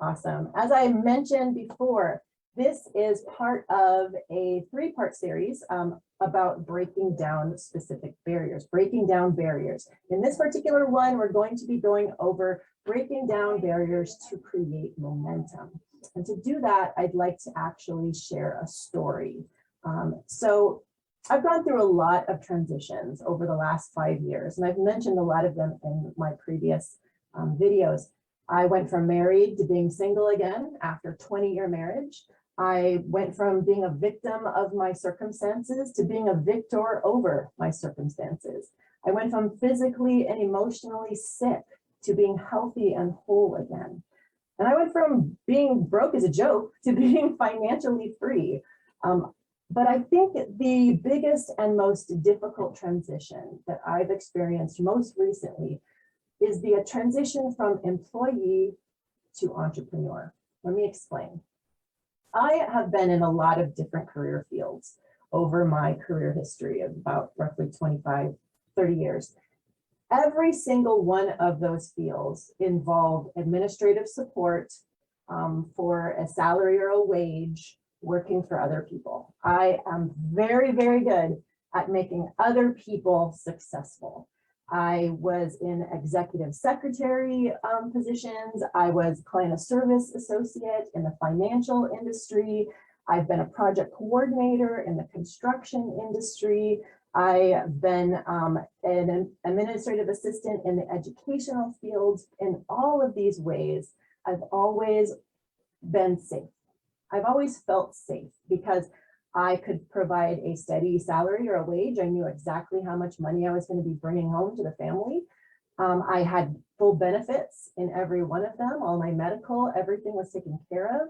Awesome. As I mentioned before, this is part of a 3-part series about breaking down specific barriers, breaking down barriers. In this particular one, we're going to be going over breaking down barriers to create momentum. And to do that, I'd like to actually share a story. So I've gone through a lot of transitions over the last 5 years, and I've mentioned a lot of them in my previous videos. I went from married to being single again after 20-year marriage. I went from being a victim of my circumstances to being a victor over my circumstances. I went from physically and emotionally sick to being healthy and whole again. And I went from being broke as a joke to being financially free. But I think the biggest and most difficult transition that I've experienced most recently is the transition from employee to entrepreneur. Let me explain. I have been in a lot of different career fields over my career history of about roughly 25, 30 years. Every single one of those fields involved administrative support for a salary or a wage, working for other people. I am very, very good at making other people successful. I was in executive secretary positions. I was client service associate in the financial industry. I've been a project coordinator in the construction industry. I've been an administrative assistant in the educational fields. In all of these ways, I've always been safe. I've always felt safe because I could provide a steady salary or a wage. I knew exactly how much money I was going to be bringing home to the family. I had full benefits in every one of them. All my medical, everything was taken care of.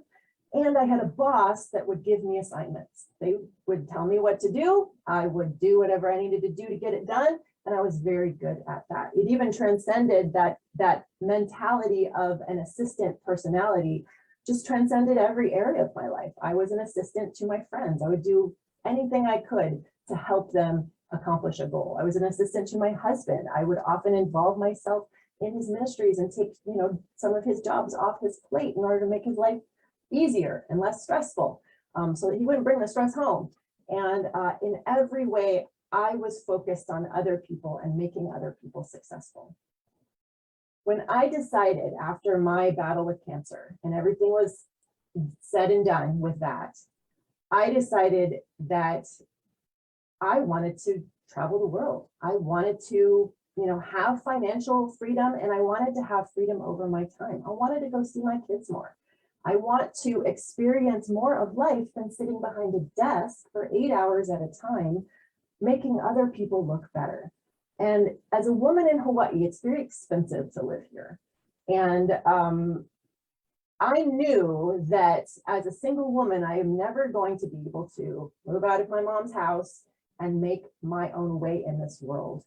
And I had a boss that would give me assignments. They would tell me what to do. I would do whatever I needed to do to get it done. And I was very good at that. It even transcended that mentality of an assistant personality, just transcended every area of my life. I was an assistant to my friends. I would do anything I could to help them accomplish a goal. I was an assistant to my husband. I would often involve myself in his ministries and take, some of his jobs off his plate in order to make his life easier and less stressful, so that he wouldn't bring the stress home. And in every way, I was focused on other people and making other people successful. When I decided after my battle with cancer and everything was said and done with that, I decided that I wanted to travel the world. I wanted to, have financial freedom, and I wanted to have freedom over my time. I wanted to go see my kids more. I want to experience more of life than sitting behind a desk for 8 hours at a time, making other people look better. And as a woman in Hawaii, it's very expensive to live here. And I knew that as a single woman, I am never going to be able to move out of my mom's house and make my own way in this world.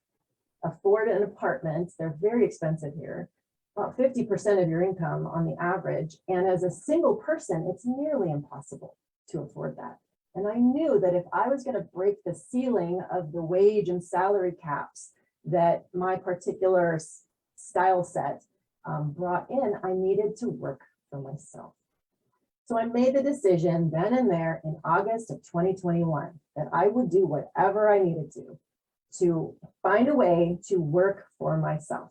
Afford an apartment, they're very expensive here, about 50% of your income on the average. And as a single person, it's nearly impossible to afford that. And I knew that if I was going to break the ceiling of the wage and salary caps that my particular style set brought in, I needed to work for myself. So I made the decision then and there in August of 2021 that I would do whatever I needed to find a way to work for myself.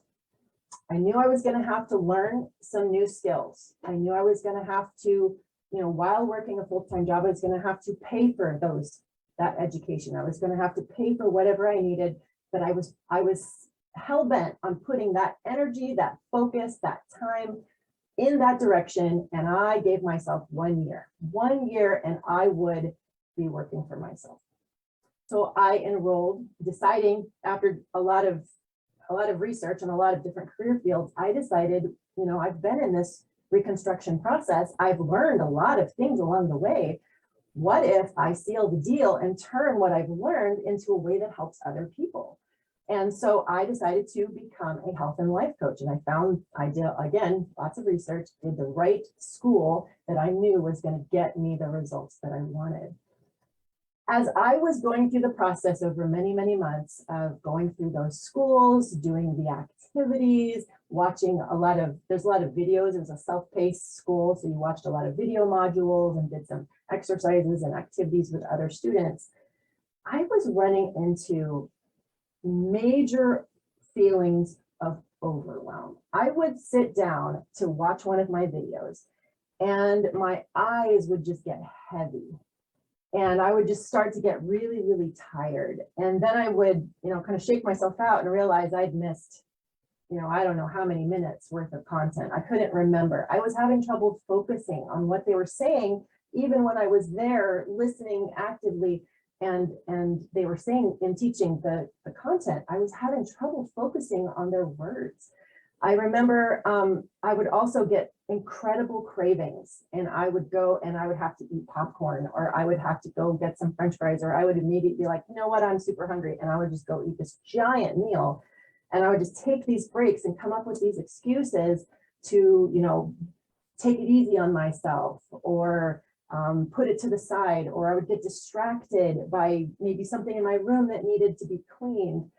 I knew I was going to have to learn some new skills. I knew I was going to have to, while working a full-time job, I was going to have to pay for that education. I was going to have to pay for whatever I needed. But I was hell-bent on putting that energy, that focus, that time in that direction. And I gave myself 1 year, and I would be working for myself. So I enrolled, deciding after a lot of research and a lot of different career fields, I decided, I've been in this reconstruction process. I've learned a lot of things along the way. What if I seal the deal and turn what I've learned into a way that helps other people? And so I decided to become a health and life coach. And I did, again, lots of research, did the right school that I knew was going to get me the results that I wanted. As I was going through the process over many, many months of going through those schools, doing the activities, watching there's a lot of videos. It was a self-paced school, so you watched a lot of video modules and did some exercises and activities with other students. I was running into major feelings of overwhelm. I would sit down to watch one of my videos and my eyes would just get heavy. And I would just start to get really, really tired. And then I would, kind of shake myself out and realize I'd missed, I don't know how many minutes worth of content. I couldn't remember. I was having trouble focusing on what they were saying, even when I was there listening actively and they were saying and teaching the content. I was having trouble focusing on their words. I remember I would also get incredible cravings, and I would go and I would have to eat popcorn, or I would have to go get some French fries, or I would immediately be like, you know what, I'm super hungry. And I would just go eat this giant meal. And I would just take these breaks and come up with these excuses to, take it easy on myself, or put it to the side, or I would get distracted by maybe something in my room that needed to be cleaned.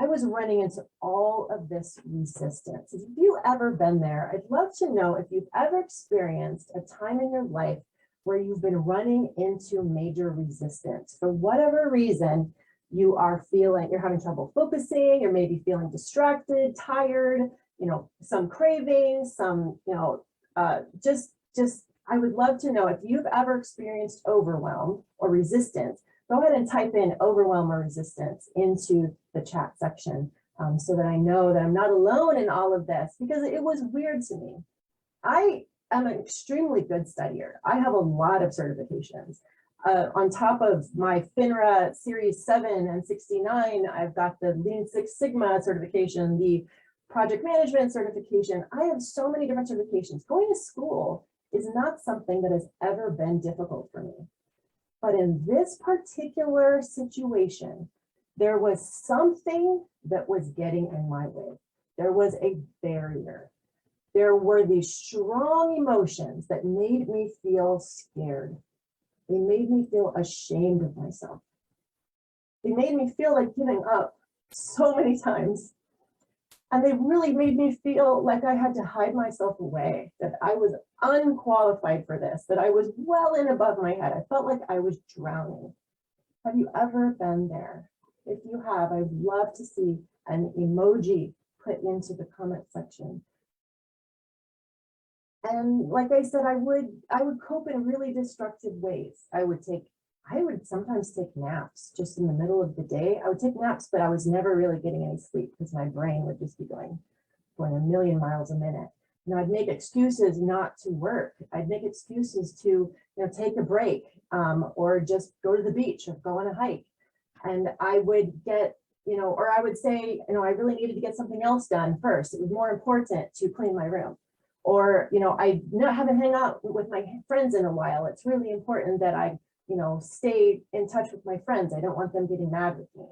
I was running into all of this resistance. Have you ever been there? I'd love to know if you've ever experienced a time in your life where you've been running into major resistance. For whatever reason, you're having trouble focusing, you're maybe feeling distracted, tired, some cravings, some, I would love to know if you've ever experienced overwhelm or resistance. Go ahead and type in overwhelm or resistance into the chat section so that I know that I'm not alone in all of this, because it was weird to me. I am an extremely good studier. I have a lot of certifications. On top of my FINRA Series 7 and 69, I've got the Lean Six Sigma certification, the project management certification. I have so many different certifications. Going to school is not something that has ever been difficult for me. But in this particular situation, there was something that was getting in my way. There was a barrier. There were these strong emotions that made me feel scared. They made me feel ashamed of myself. They made me feel like giving up so many times. And they really made me feel like I had to hide myself away, that I was unqualified for this, that I was well in above my head. I felt like I was drowning. Have you ever been there? If you have, I'd love to see an emoji put into the comment section. And like I said, I would cope in really destructive ways. I would sometimes take naps just in the middle of the day. I would take naps, but I was never really getting any sleep because my brain would just be going a million miles a minute. I'd make excuses not to work. I'd make excuses to, take a break or just go to the beach or go on a hike. And I would get, or I would say, I really needed to get something else done first. It was more important to clean my room. Or, I haven't hung out with my friends in a while. It's really important that I stay in touch with my friends. I don't want them getting mad with me.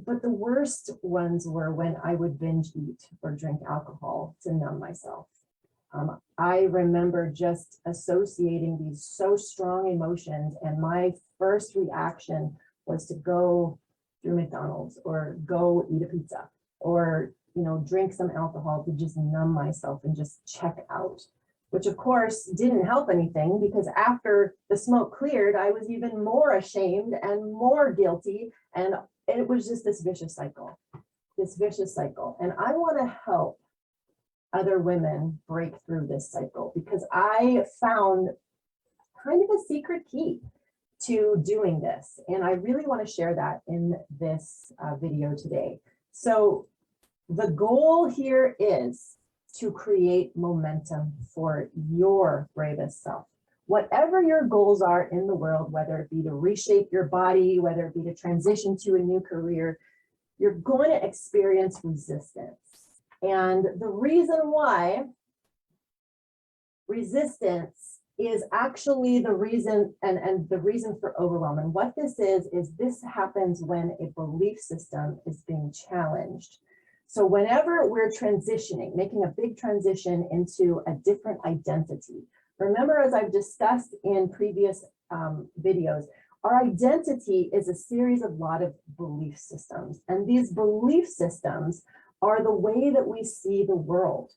But the worst ones were when I would binge eat or drink alcohol to numb myself. I remember just associating these so strong emotions, and my first reaction was to go through McDonald's or go eat a pizza or, drink some alcohol to just numb myself and just check out. Which of course didn't help anything, because after the smoke cleared, I was even more ashamed and more guilty. And it was just this vicious cycle. And I want to help other women break through this cycle, because I found kind of a secret key to doing this. And I really want to share that in this video today. So the goal here is to create momentum for your bravest self. Whatever your goals are in the world, whether it be to reshape your body, whether it be to transition to a new career, you're going to experience resistance. And the reason why resistance is actually the reason and the reason for overwhelm. And what this is this happens when a belief system is being challenged. So whenever we're transitioning, making a big transition into a different identity, remember, as I've discussed in previous videos, Our identity is a series of lot of belief systems, and these belief systems are the way that we see the world.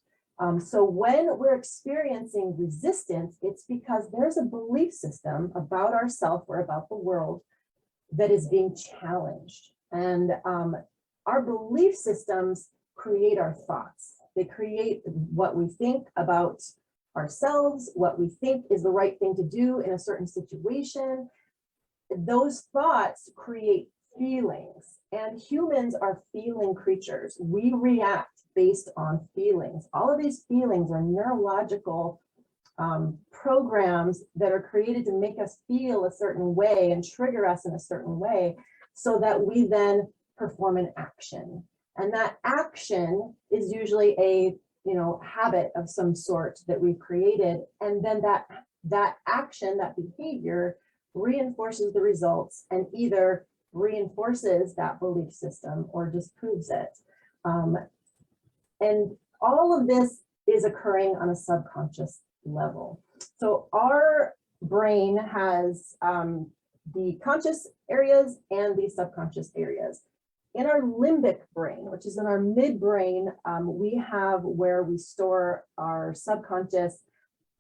So when we're experiencing resistance, it's because there's a belief system about ourselves or about the world that is being challenged. And our belief systems create our thoughts. They create what we think about ourselves, what we think is the right thing to do in a certain situation. Those thoughts create feelings, and humans are feeling creatures. We react based on feelings. All of these feelings are neurological programs that are created to make us feel a certain way and trigger us in a certain way so that we then perform an action. And that action is usually a habit of some sort that we've created. And then that action, that behavior reinforces the results and either reinforces that belief system or disproves it. And all of this is occurring on a subconscious level. So our brain has the conscious areas and the subconscious areas. In our limbic brain, which is in our midbrain, we have where we store our subconscious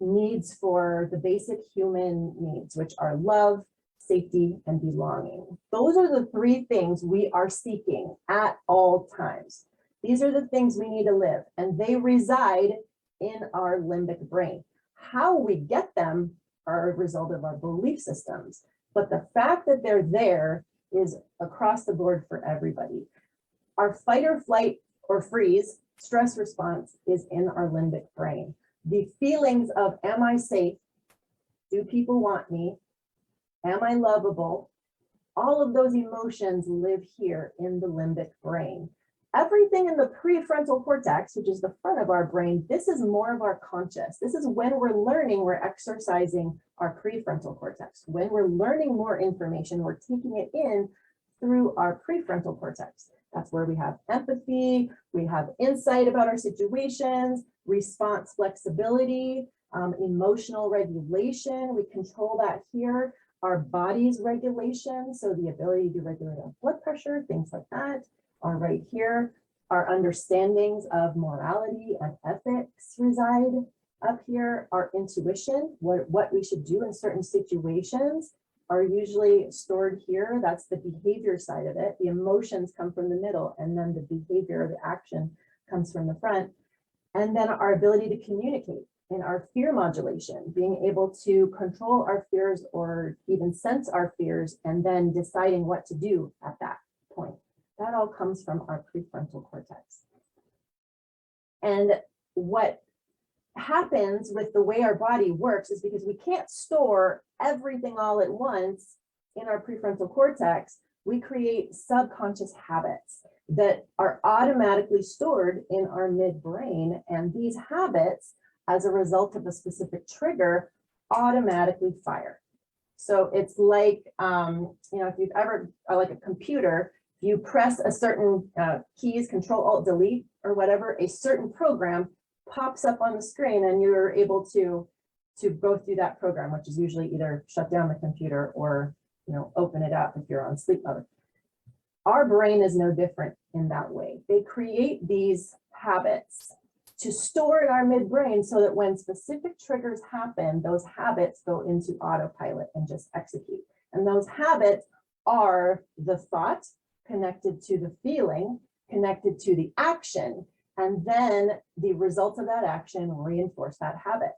needs for the basic human needs, which are love, safety, and belonging. Those are the three things we are seeking at all times. These are the things we need to live, and they reside in our limbic brain. How we get them are a result of our belief systems, but the fact that they're there is across the board for everybody. Our fight or flight or freeze stress response is in our limbic brain. The feelings of, am I safe? Do people want me? Am I lovable? All of those emotions live here in the limbic brain. Everything in the prefrontal cortex, which is the front of our brain, this is more of our conscious. This is when we're learning, we're exercising our prefrontal cortex. When we're learning more information, we're taking it in through our prefrontal cortex. That's where we have empathy, we have insight about our situations, response flexibility, emotional regulation. We control that here. Our body's regulation, so the ability to regulate our blood pressure, things like that, are right here. Our understandings of morality and ethics reside up here. Our intuition, what we should do in certain situations, are usually stored here. That's the behavior side of it. The emotions come from the middle, and then the behavior, the action, comes from the front. And then our ability to communicate in our fear modulation, being able to control our fears or even sense our fears, and then deciding what to do at that point. That all comes from our prefrontal cortex. And what happens with the way our body works is because we can't store everything all at once in our prefrontal cortex, we create subconscious habits that are automatically stored in our midbrain. And these habits, as a result of a specific trigger, automatically fire. So it's like, if you've ever, like a computer, you press a certain keys, Control Alt Delete or whatever, a certain program pops up on the screen, and you're able to go through that program, which is usually either shut down the computer or open it up if you're on sleep mode. Our brain is no different in that way. They create these habits to store in our midbrain so that when specific triggers happen, those habits go into autopilot and just execute. And those habits are the thought connected to the feeling, connected to the action, and then the results of that action reinforce that habit.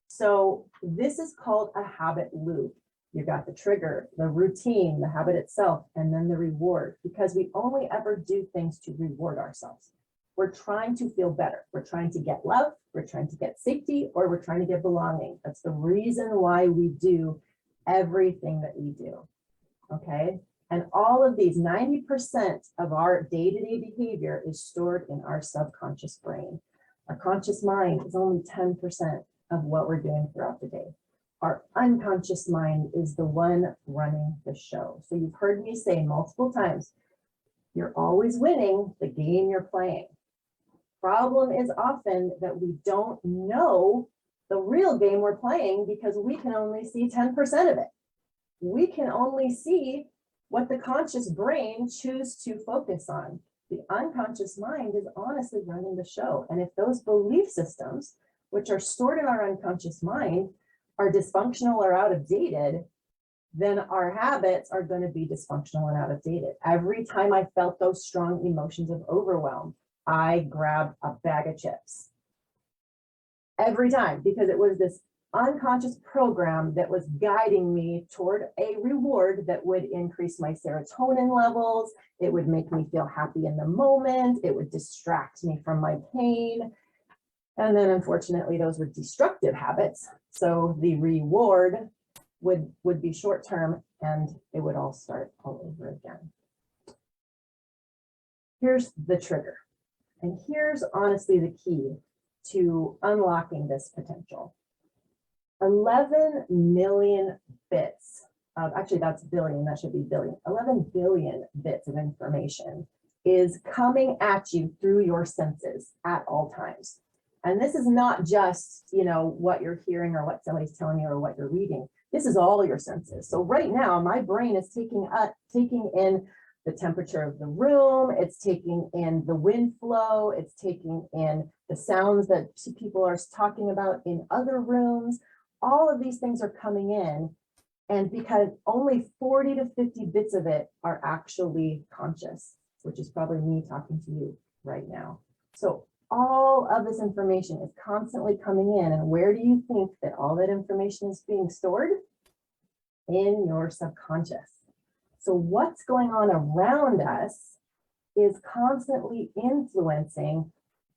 So this is called a habit loop. You got the trigger, the routine, the habit itself, and then the reward, because we only ever do things to reward ourselves. We're trying to feel better. We're trying to get love, we're trying to get safety, or we're trying to get belonging. That's the reason why we do everything that we do, okay? And all of these, 90% of our day-to-day behavior is stored in our subconscious brain. Our conscious mind is only 10% of what we're doing throughout the day. Our unconscious mind is the one running the show. So you've heard me say multiple times, you're always winning the game you're playing. Problem is often that we don't know the real game we're playing because we can only see 10% of it. we can only see what the conscious brain chooses to focus on. The unconscious mind is honestly running the show. And if those belief systems, which are stored in our unconscious mind, are dysfunctional or out of dated, then our habits are going to be dysfunctional and out of dated. Every time I felt those strong emotions of overwhelm, I grabbed a bag of chips. Every time, because it was this unconscious program that was guiding me toward a reward that would increase my serotonin levels. It would make me feel happy in the moment. It would distract me from my pain. And then unfortunately, those were destructive habits. So the reward would be short-term and it would all start all over again. Here's the trigger. And here's honestly the key to unlocking this potential. 11 million bits of, actually that's billion, that should be billion. 11 billion bits of information is coming at you through your senses at all times. And this is not just, what you're hearing or what somebody's telling you or what you're reading. This is all your senses. So right now, my brain is taking in the temperature of the room. It's taking in the wind flow. It's taking in the sounds that people are talking about in other rooms. All of these things are coming in. And because only 40 to 50 bits of it are actually conscious, which is probably me talking to you right now. So all of this information is constantly coming in. And where do you think that all that information is being stored? In your subconscious. So what's going on around us is constantly influencing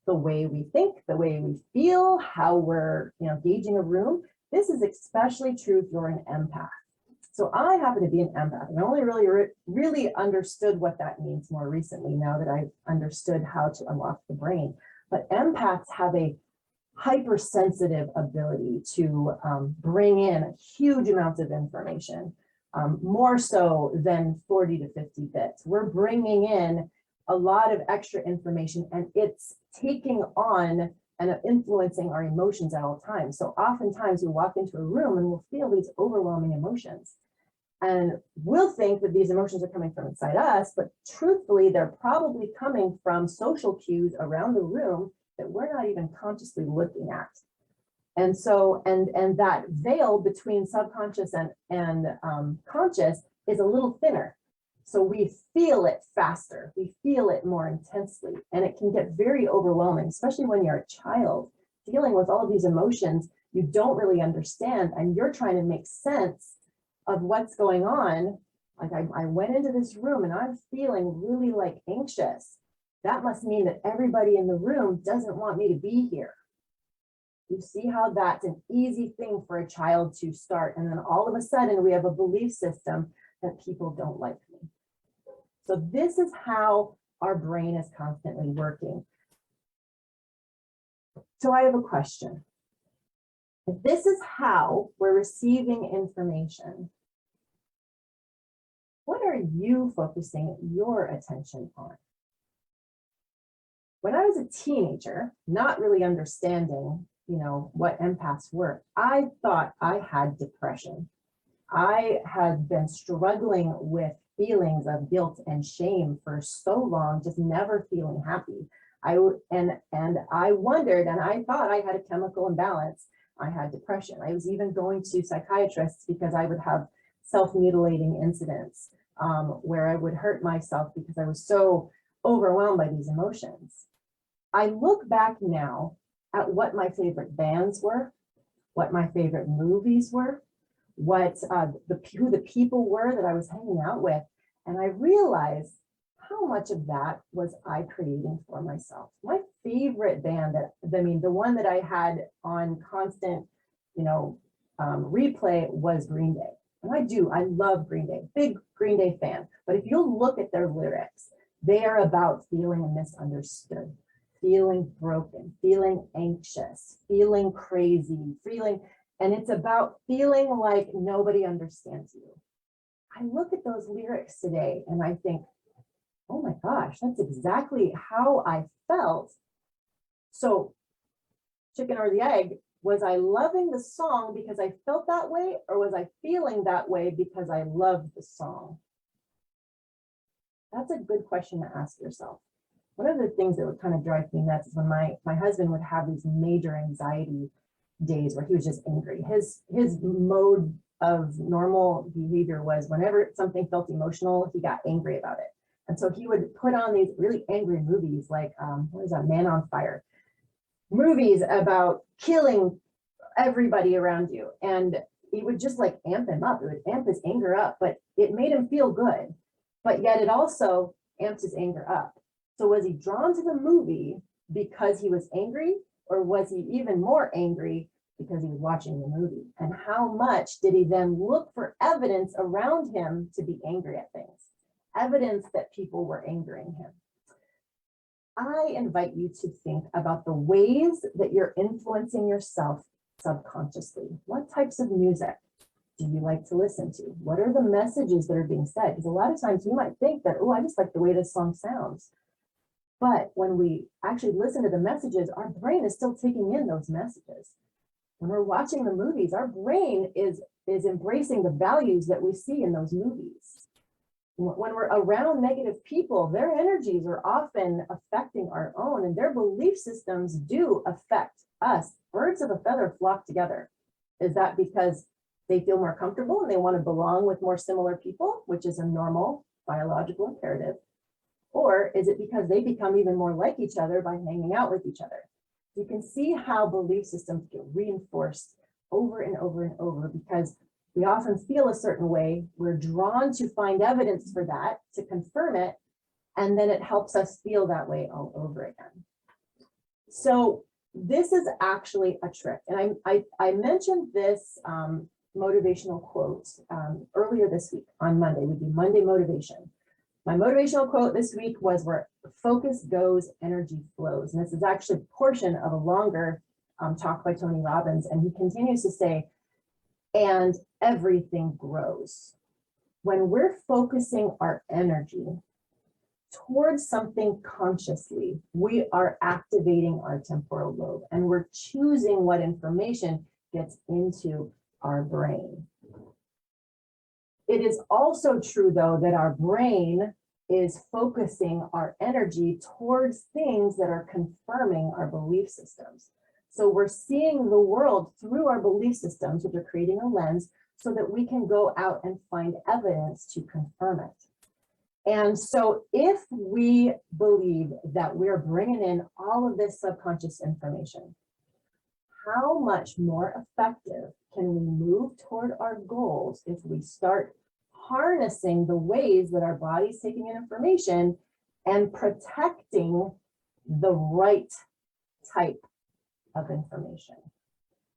the way we think, the way we feel, how we're gauging a room. This is especially true if you're an empath. So I happen to be an empath, and I only really understood what that means more recently now that I've understood how to unlock the brain. But empaths have a hypersensitive ability to bring in huge amounts of information, more so than 40 to 50 bits. We're bringing in a lot of extra information, and it's taking on and influencing our emotions at all times. So oftentimes we walk into a room and we'll feel these overwhelming emotions. And we'll think that these emotions are coming from inside us, but truthfully, they're probably coming from social cues around the room that we're not even consciously looking at. And so, and that veil between subconscious and conscious is a little thinner. So we feel it faster, we feel it more intensely, and it can get very overwhelming, especially when you're a child dealing with all of these emotions you don't really understand, and you're trying to make sense of what's going on. Like I went into this room and I'm feeling really anxious. That must mean that everybody in the room doesn't want me to be here. You see how that's an easy thing for a child to start. And then all of a sudden we have a belief system that people don't like me. So this is how our brain is constantly working. So I have a question. If this is how we're receiving information, what are you focusing your attention on? When I was a teenager, not really understanding, what empaths were, I thought I had depression. I had been struggling with feelings of guilt and shame for so long, just never feeling happy. I wondered, and I thought I had a chemical imbalance. I had depression. I was even going to psychiatrists because I would have self-mutilating incidents where I would hurt myself because I was so overwhelmed by these emotions. I look back now at what my favorite bands were, what my favorite movies were, what who the people were that I was hanging out with, and I realized how much of that was I creating for myself. My favorite band, the one that I had on constant, replay was Green Day. And I love Green Day, big Green Day fan. But if you'll look at their lyrics, they are about feeling misunderstood, feeling broken, feeling anxious, feeling crazy, and it's about feeling like nobody understands you. I look at those lyrics today and I think, oh my gosh, that's exactly how I felt. So chicken or the egg, Was I loving the song because I felt that way, or was I feeling that way because I loved the song? That's a good question to ask yourself. One of the things that would kind of drive me nuts is when my husband would have these major anxiety days where he was just angry. His mode of normal behavior was whenever something felt emotional, he got angry about it. And so he would put on these really angry movies like, what is that, Man on Fire? Movies about killing everybody around you. And it would just like amp him up. It would amp his anger up, but it made him feel good. But yet it also amped his anger up. So was he drawn to the movie because he was angry, or was he even more angry because he was watching the movie? And how much did he then look for evidence around him to be angry at things? Evidence that people were angering him. I invite you to think about the ways that you're influencing yourself subconsciously. What types of music do you like to listen to? What are the messages that are being said? Because a lot of times you might think that, oh, I just like the way this song sounds. But when we actually listen to the messages, our brain is still taking in those messages. When we're watching the movies, our brain is embracing the values that we see in those movies. When we're around negative people, their energies are often affecting our own, and their belief systems do affect us. Birds of a feather flock together. Is that because they feel more comfortable and they want to belong with more similar people, which is a normal biological imperative? Or is it because they become even more like each other by hanging out with each other? You can see how belief systems get reinforced over and over and over because we often feel a certain way. We're drawn to find evidence for that, to confirm it, and then it helps us feel that way all over again. So this is actually a trick. And I mentioned this motivational quote earlier this week on Monday. We do Monday motivation. My motivational quote this week was, where focus goes, energy flows. And this is actually a portion of a longer talk by Tony Robbins. And he continues to say, and everything grows. When we're focusing our energy towards something consciously, we are activating our temporal lobe and we're choosing what information gets into our brain. It is also true, though, that our brain is focusing our energy towards things that are confirming our belief systems. So we're seeing the world through our belief systems, which are creating a lens so that we can go out and find evidence to confirm it. And so if we believe that we're bringing in all of this subconscious information, how much more effective can we move toward our goals if we start harnessing the ways that our body's taking in information and protecting the right type of information?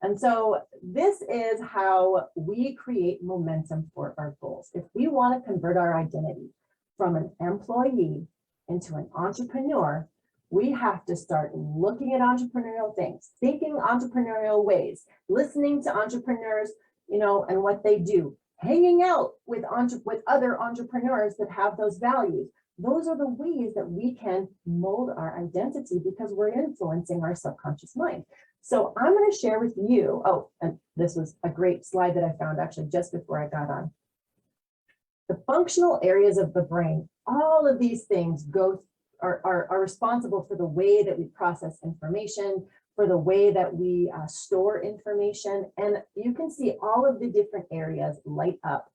And so this is how we create momentum for our goals. If we want to convert our identity from an employee into an entrepreneur, we have to start looking at entrepreneurial things, thinking entrepreneurial ways, listening to entrepreneurs, and what they do, hanging out with other entrepreneurs that have those values. Those are the ways that we can mold our identity because we're influencing our subconscious mind. So I'm going to share with you, and this was a great slide that I found actually just before I got on. The functional areas of the brain, all of these things are responsible for the way that we process information, for the way that we store information. And you can see all of the different areas light up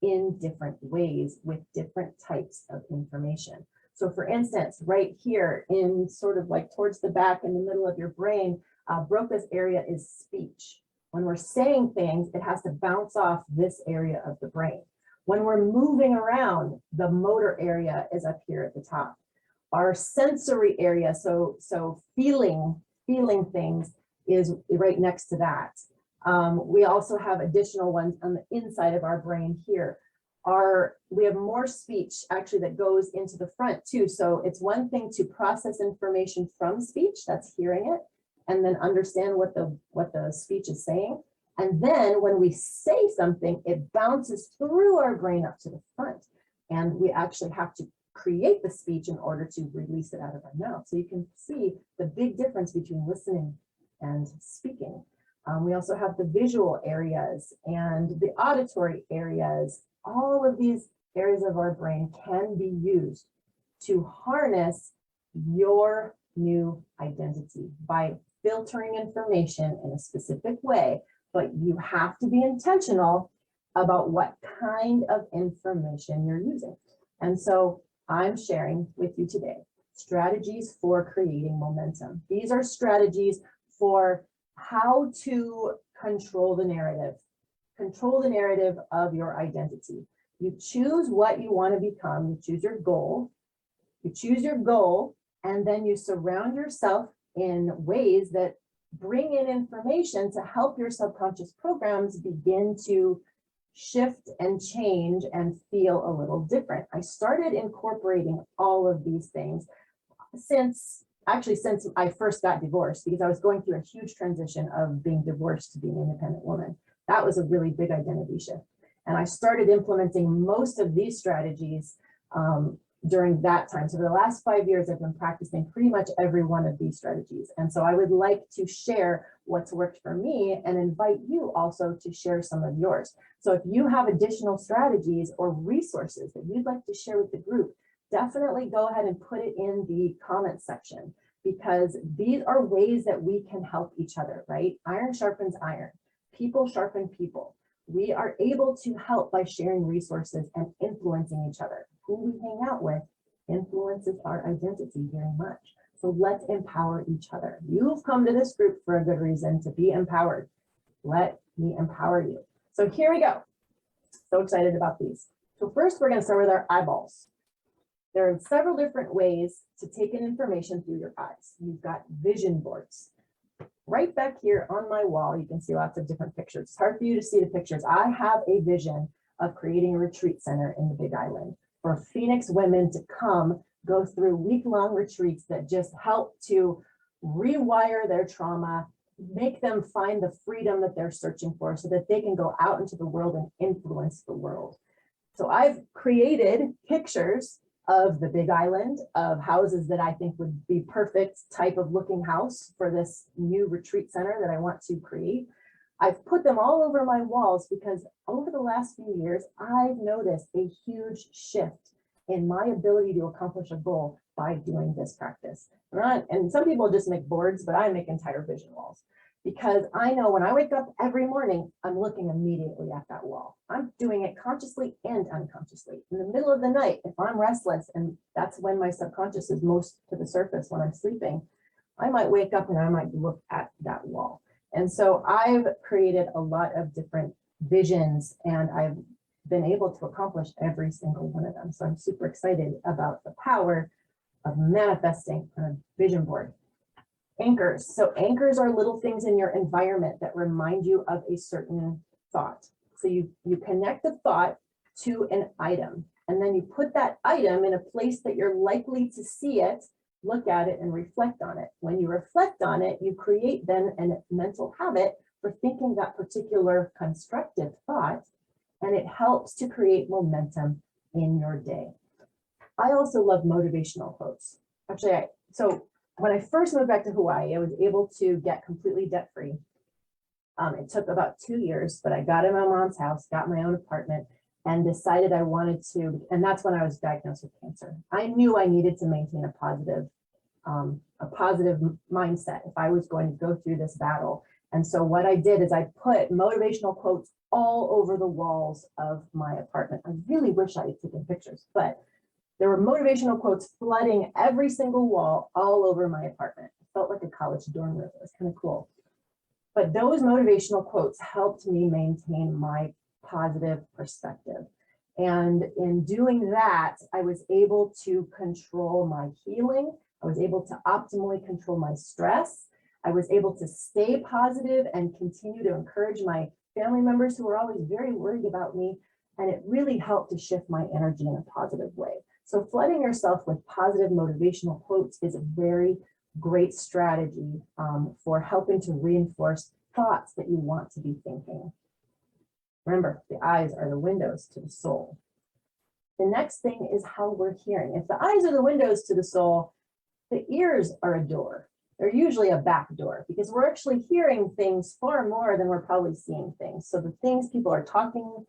in different ways with different types of information. So for instance, right here in sort of like towards the back in the middle of your brain, Broca's area is speech. When we're saying things, it has to bounce off this area of the brain. When we're moving around, the motor area is up here at the top. Our sensory area, so feeling things, is right next to that. We also have additional ones on the inside of our brain here. We have more speech actually that goes into the front too. So it's one thing to process information from speech, that's hearing it, and then understand what the speech is saying. And then when we say something, it bounces through our brain up to the front. And we actually have to create the speech in order to release it out of our mouth. So you can see the big difference between listening and speaking. We also have the visual areas and the auditory areas. All of these areas of our brain can be used to harness your new identity by filtering information in a specific way, but you have to be intentional about what kind of information you're using. And so I'm sharing with you today strategies for creating momentum. These are strategies for how to control the narrative of your identity. You choose what you want to become, you choose your goal, and then you surround yourself in ways that bring in information to help your subconscious programs begin to shift and change and feel a little different. I started incorporating all of these things since I first got divorced, because I was going through a huge transition of being divorced to being an independent woman. That was a really big identity shift. And I started implementing most of these strategies during that time. So for the last 5 years, I've been practicing pretty much every one of these strategies. And so I would like to share what's worked for me and invite you also to share some of yours. So if you have additional strategies or resources that you'd like to share with the group, definitely go ahead and put it in the comment section, because these are ways that we can help each other, right? Iron sharpens iron, people sharpen people. We are able to help by sharing resources and influencing each other. Who we hang out with influences our identity very much. So let's empower each other. You've come to this group for a good reason, to be empowered. Let me empower you. So here we go. So excited about these. So first, we're going to start with our eyeballs. There are several different ways to take in information through your eyes. You've got vision boards. Right back here on my wall, you can see lots of different pictures. It's hard for you to see the pictures. I have a vision of creating a retreat center in the Big Island for Phoenix women to come go through week-long retreats that just help to rewire their trauma, make them find the freedom that they're searching for so that they can go out into the world and influence the world. So I've created pictures of the Big Island, of houses that I think would be perfect type of looking house for this new retreat center that I want to create. I've put them all over my walls because over the last few years, I've noticed a huge shift in my ability to accomplish a goal by doing this practice. And some people just make boards, but I make entire vision walls, because I know when I wake up every morning, I'm looking immediately at that wall. I'm doing it consciously and unconsciously. In the middle of the night, if I'm restless, and that's when my subconscious is most to the surface when I'm sleeping, I might wake up and I might look at that wall. And so I've created a lot of different visions, and I've been able to accomplish every single one of them. So I'm super excited about the power of manifesting on a vision board. Anchors. So anchors are little things in your environment that remind you of a certain thought. So you connect the thought to an item, and then you put that item in a place that you're likely to see it, look at it, and reflect on it. When you reflect on it, you create then a mental habit for thinking that particular constructive thought, and it helps to create momentum in your day. I also love motivational quotes. Actually, so when I first moved back to Hawaii, I was able to get completely debt-free. It took about 2 years, but I got in my mom's house, got my own apartment, and decided I wanted to, and that's when I was diagnosed with cancer. I knew I needed to maintain a positive mindset if I was going to go through this battle. And so what I did is I put motivational quotes all over the walls of my apartment. I really wish I had taken pictures, but there were motivational quotes flooding every single wall all over my apartment. It felt like a college dorm room. It was kind of cool. But those motivational quotes helped me maintain my positive perspective. And in doing that, I was able to control my healing. I was able to optimally control my stress. I was able to stay positive and continue to encourage my family members who were always very worried about me. And it really helped to shift my energy in a positive way. So flooding yourself with positive motivational quotes is a very great strategy for helping to reinforce thoughts that you want to be thinking. Remember, the eyes are the windows to the soul. The next thing is how we're hearing. If the eyes are the windows to the soul, the ears are a door. they're usually a back door because we're actually hearing things far more than we're probably seeing things. So the things people are talking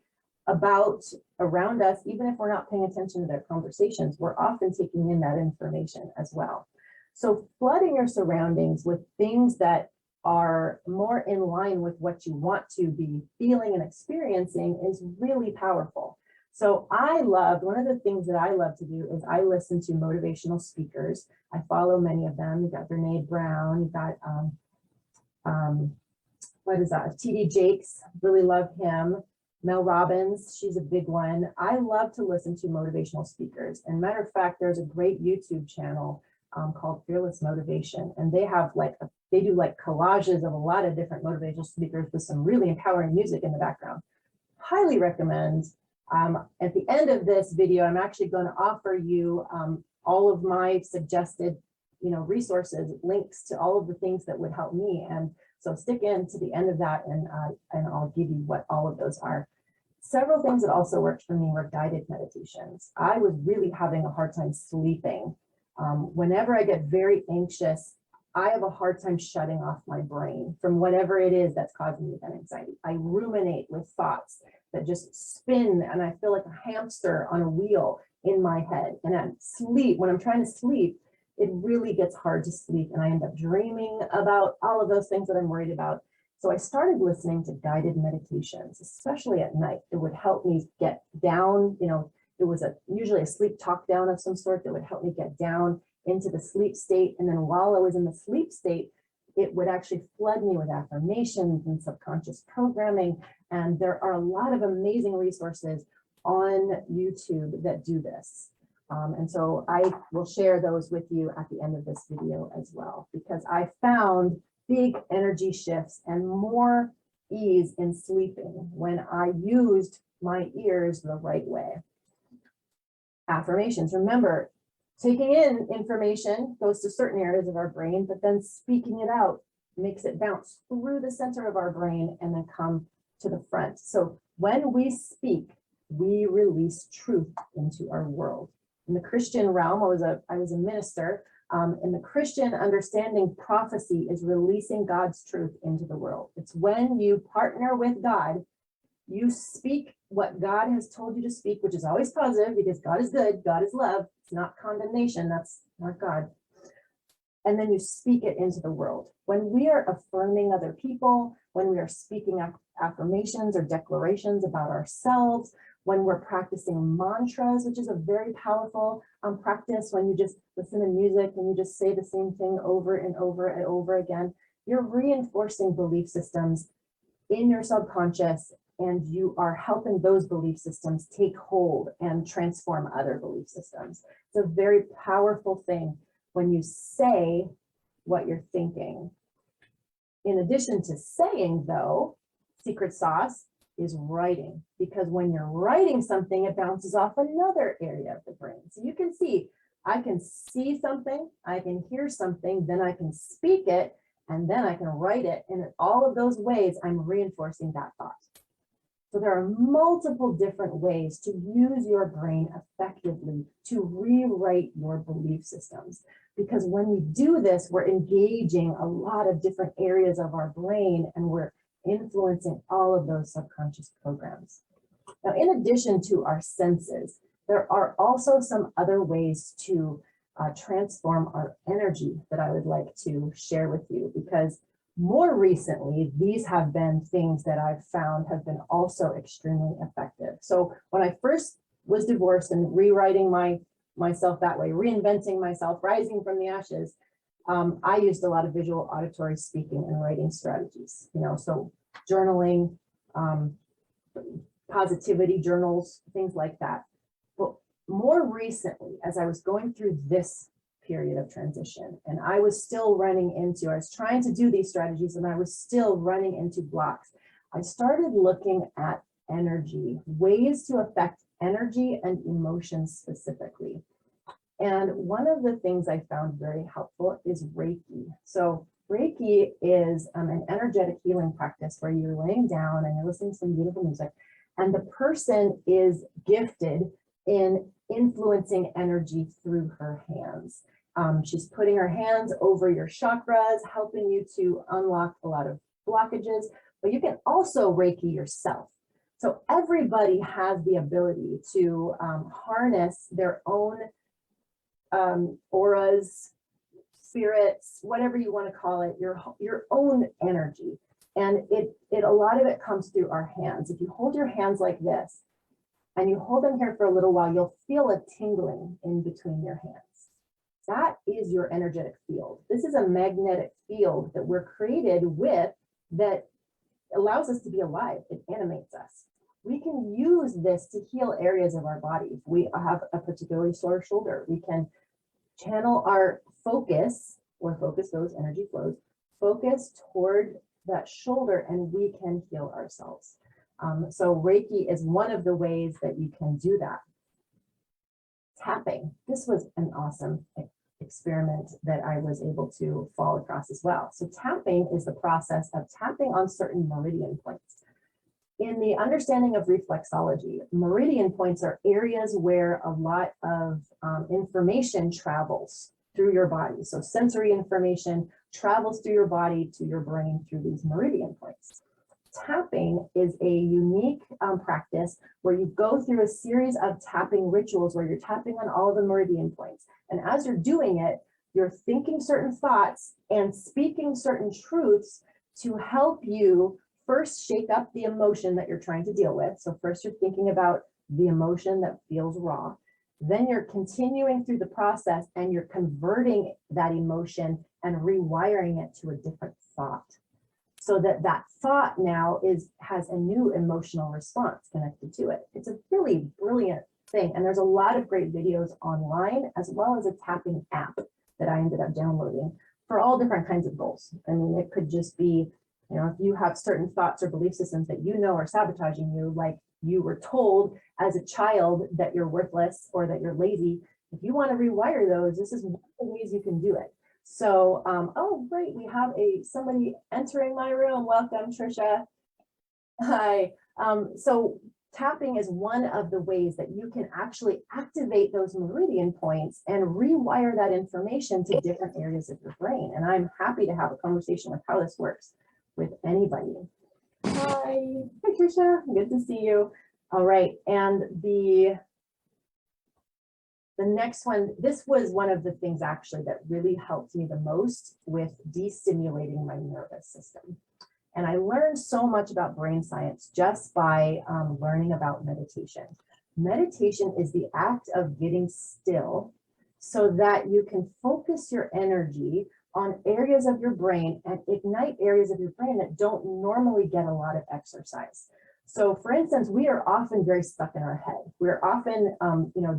about around us, even if we're not paying attention to their conversations, we're often taking in that information as well. So flooding your surroundings with things that are more in line with what you want to be feeling and experiencing is really powerful. So one of the things that I love to do is I listen to motivational speakers. I follow many of them. You got Brene Brown, you got, what is that? TD Jakes, really love him. Mel Robbins, she's a big one. I love to listen to motivational speakers. And matter of fact, there's a great YouTube channel called Fearless Motivation. And they have they do collages of a lot of different motivational speakers with some really empowering music in the background. Highly recommend. At the end of this video, I'm actually going to offer you all of my suggested, resources, links to all of the things that would help me. And so stick in to the end of that, and I'll give you what all of those are. Several things that also worked for me were guided meditations. I was really having a hard time sleeping. Whenever I get very anxious, I have a hard time shutting off my brain from whatever it is that's causing me that anxiety. I ruminate with thoughts that just spin, and I feel like a hamster on a wheel in my head. And when I'm trying to sleep, it really gets hard to sleep, and I end up dreaming about all of those things that I'm worried about. So I started listening to guided meditations, especially at night. It would help me get down, it was usually a sleep talk down of some sort that would help me get down into the sleep state. And then while I was in the sleep state, it would actually flood me with affirmations and subconscious programming. And there are a lot of amazing resources on YouTube that do this. And so I will share those with you at the end of this video as well, because I found big energy shifts and more ease in sleeping when I used my ears the right way. Affirmations. Remember, taking in information goes to certain areas of our brain, but then speaking it out makes it bounce through the center of our brain and then come to the front. So when we speak, we release truth into our world. In the Christian realm, I was a minister. In the Christian understanding, prophecy is releasing God's truth into the world. It's when you partner with God, you speak what God has told you to speak, which is always positive because God is good, God is love. It's not condemnation, that's not God. And then you speak it into the world. When we are affirming other people, when we are speaking affirmations or declarations about ourselves, when we're practicing mantras, which is a very powerful practice, when you just listen to music and you just say the same thing over and over and over again, you're reinforcing belief systems in your subconscious, and you are helping those belief systems take hold and transform other belief systems. It's a very powerful thing when you say what you're thinking. In addition to saying, though, secret sauce is writing, because when you're writing something, it bounces off another area of the brain. So you can see, I can see something, I can hear something, then I can speak it, and then I can write it. And in all of those ways, I'm reinforcing that thought. So there are multiple different ways to use your brain effectively to rewrite your belief systems. Because when we do this, we're engaging a lot of different areas of our brain, and we're influencing all of those subconscious programs. Now, in addition to our senses, there are also some other ways to transform our energy that I would like to share with you, because more recently, these have been things that I've found have been also extremely effective. So when I first was divorced and rewriting myself that way, reinventing myself, rising from the ashes, I used a lot of visual, auditory, speaking, and writing strategies. So journaling, positivity journals, things like that. But more recently, as I was going through this period of transition, and I was trying to do these strategies, and I was still running into blocks, I started looking at energy, ways to affect energy and emotions specifically. And one of the things I found very helpful is Reiki. So Reiki is an energetic healing practice where you're laying down and you're listening to some beautiful music, and the person is gifted in influencing energy through her hands. She's putting her hands over your chakras, helping you to unlock a lot of blockages, but you can also Reiki yourself. So everybody has the ability to harness their own auras, spirits, whatever you want to call it, your own energy. And a lot of it comes through our hands. If you hold your hands like this and you hold them here for a little while, you'll feel a tingling in between your hands. That is your energetic field. This is a magnetic field that we're created with that allows us to be alive. It animates us. We can use this to heal areas of our body. If we have a particularly sore shoulder, we can channel our focus, where focus goes, energy flows, focus toward that shoulder, and we can heal ourselves. So Reiki is one of the ways that you can do that. Tapping. This was an awesome experiment that I was able to fall across as well. So tapping is the process of tapping on certain meridian points. In the understanding of reflexology, meridian points are areas where a lot of information travels through your body. So sensory information travels through your body to your brain through these meridian points. Tapping is a unique practice where you go through a series of tapping rituals where you're tapping on all of the meridian points. And as you're doing it, you're thinking certain thoughts and speaking certain truths to help you first shake up the emotion that you're trying to deal with. So first you're thinking about the emotion that feels raw. Then you're continuing through the process and you're converting that emotion and rewiring it to a different thought, so that that thought now has a new emotional response connected to it. It's a really brilliant thing. And there's a lot of great videos online, as well as a tapping app that I ended up downloading for all different kinds of goals. I mean, it could just be, you know, if you have certain thoughts or belief systems that you know are sabotaging you, like you were told as a child that you're worthless or that you're lazy, if you want to rewire those, this is one of the ways you can do it. So, oh, great. We have somebody entering my room. Welcome, Trisha. Hi. So tapping is one of the ways that you can actually activate those meridian points and rewire that information to different areas of your brain. And I'm happy to have a conversation with how this works with anybody. Hi. Hi, Trisha. Good to see you. All right. And the next one, this was one of the things actually that really helped me the most with destimulating my nervous system. And I learned so much about brain science just by learning about meditation. Meditation is the act of getting still so that you can focus your energy on areas of your brain and ignite areas of your brain that don't normally get a lot of exercise. So for instance, we are often very stuck in our head. We're often,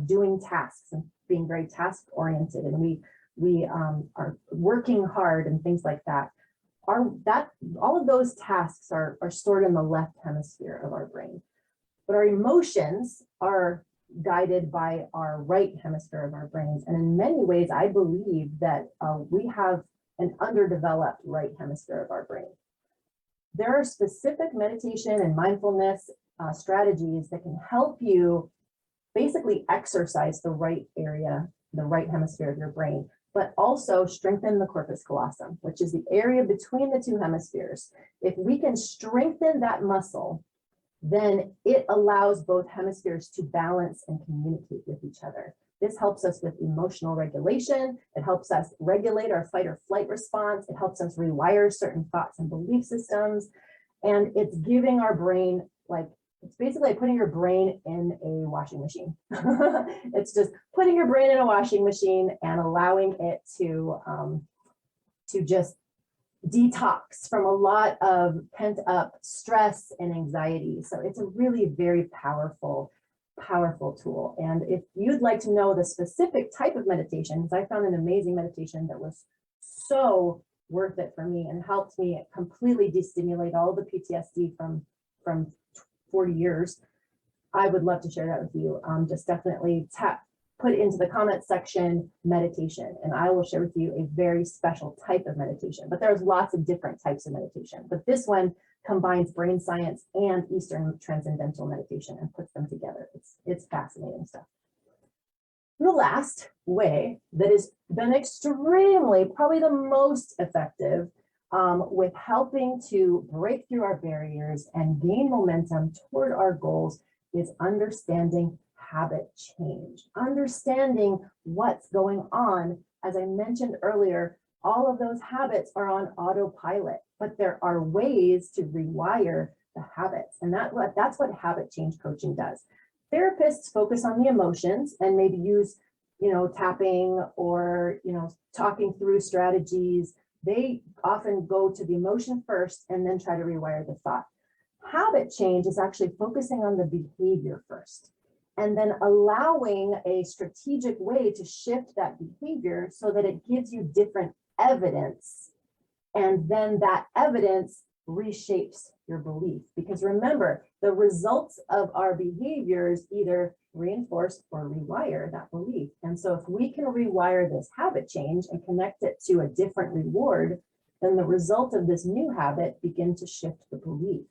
doing tasks and being very task oriented, and we are working hard and things like that. All of those tasks are stored in the left hemisphere of our brain, but our emotions are guided by our right hemisphere of our brains. And in many ways, I believe that we have an underdeveloped right hemisphere of our brain. There are specific meditation and mindfulness strategies that can help you basically exercise the right area, the right hemisphere of your brain, but also strengthen the corpus callosum, which is the area between the two hemispheres. If we can strengthen that muscle, then it allows both hemispheres to balance and communicate with each other. This helps us with emotional regulation. It helps us regulate our fight or flight response. It helps us rewire certain thoughts and belief systems. And it's giving our brain, it's basically like putting your brain in a washing machine. It's just putting your brain in a washing machine and allowing it to just detox from a lot of pent up stress and anxiety. So it's a really very powerful tool. And if you'd like to know the specific type of meditation, because I found an amazing meditation that was so worth it for me and helped me completely destimulate all the PTSD from 40 years, I would love to share that with you. Just definitely put into the comment section meditation, and I will share with you a very special type of meditation. But there's lots of different types of meditation, but this one combines brain science and Eastern transcendental meditation and puts them together. It's fascinating stuff. The last way that has been extremely, probably the most effective with helping to break through our barriers and gain momentum toward our goals is understanding habit change, understanding what's going on. As I mentioned earlier, all of those habits are on autopilot, but there are ways to rewire the habits. And that's what habit change coaching does. Therapists focus on the emotions and maybe use, tapping or, talking through strategies. They often go to the emotion first and then try to rewire the thought. Habit change is actually focusing on the behavior first and then allowing a strategic way to shift that behavior so that it gives you different evidence. And then that evidence reshapes your belief. Because remember, the results of our behaviors either reinforce or rewire that belief. And so if we can rewire this habit change and connect it to a different reward, then the result of this new habit begin to shift the belief.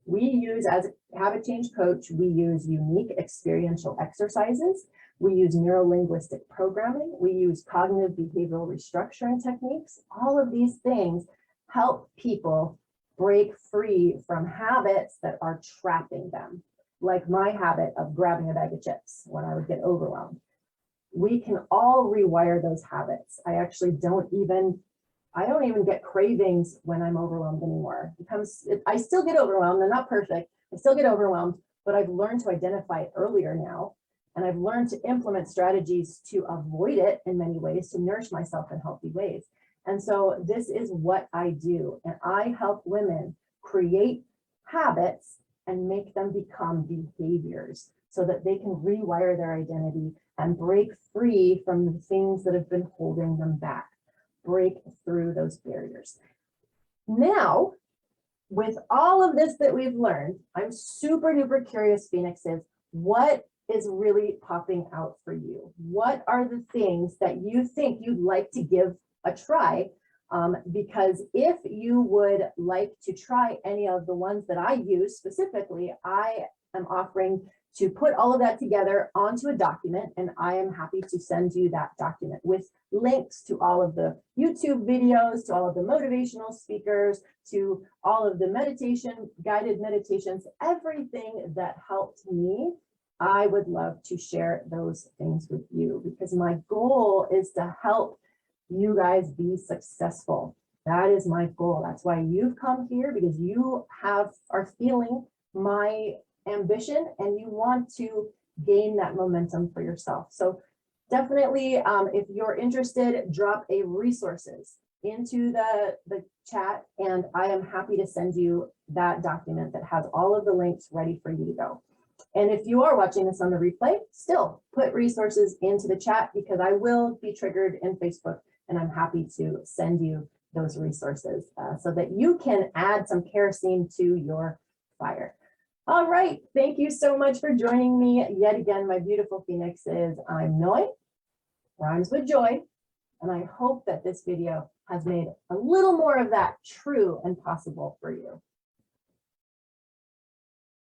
We use, as a habit change coach, we use unique experiential exercises. We use neuro-linguistic programming. We use cognitive behavioral restructuring techniques. All of these things help people break free from habits that are trapping them, like my habit of grabbing a bag of chips when I would get overwhelmed. We can all rewire those habits. I don't even get cravings when I'm overwhelmed anymore. I still get overwhelmed. I'm not perfect. I still get overwhelmed, but I've learned to identify it earlier now. And I've learned to implement strategies to avoid it in many ways, to nourish myself in healthy ways. And so this is what I do. And I help women create habits and make them become behaviors so that they can rewire their identity and break free from the things that have been holding them back. Break through those barriers. Now, with all of this that we've learned, I'm super duper curious, Phoenixes, what is really popping out for you? What are the things that you think you'd like to give a try? Because if you would like to try any of the ones that I use specifically, I am offering to put all of that together onto a document, and I am happy to send you that document with links to all of the YouTube videos, to all of the motivational speakers, to all of the guided meditations, everything that helped me. I would love to share those things with you because my goal is to help you guys be successful. That is my goal. That's why you've come here, because you are feeling my ambition and you want to gain that momentum for yourself. So definitely, if you're interested, drop a resources into the chat and I am happy to send you that document that has all of the links ready for you to go. And if you are watching this on the replay, still put resources into the chat because I will be triggered in Facebook and I'm happy to send you those resources so that you can add some kerosene to your fire. All right, thank you so much for joining me yet again, my beautiful Phoenixes. I'm Noi, rhymes with joy, and I hope that this video has made a little more of that true and possible for you.